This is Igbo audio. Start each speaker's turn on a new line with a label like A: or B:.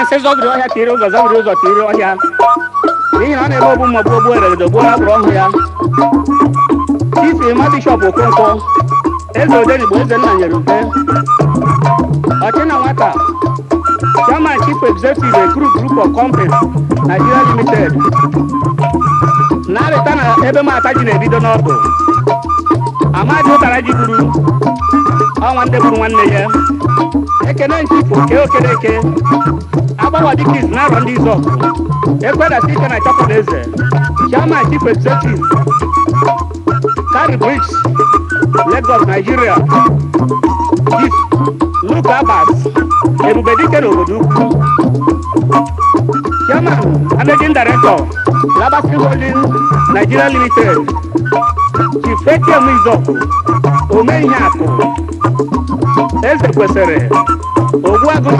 A: nsị zọbiri ọhịa tiri ụzọ tiri ọhịa n'ihi na ọ na-eme ogbu mmagbu ogbu eregedo gbuo na kpụrụ ọhụ ya. Chief Emma Bishop Okonkwo eze Odenigbo eze nna nyere ube ọchị na nwata Chairman Chief Executive Ekuru Group of Companies Nigeria Limited na-arịta na ebe mata ji na-ebido n'ọdụ Amadi ụtara ji gburu ọnwa ndị gburu nwanne ya. Ekene Chief Okereke agbawa dịka izu na arọ ndị Izọgụ ekwedata ike na chọpụta eze Chairman Chief Executive Carry Bricks Lagos Nigeria Chief Luke Abbas ebube dike n'obodo ukwu Chairman Managing Director Labasi Holding Nigeria Limited Chief Ikeji Izuogu ome ihe akụ eze kwesịrị Ogbuagụ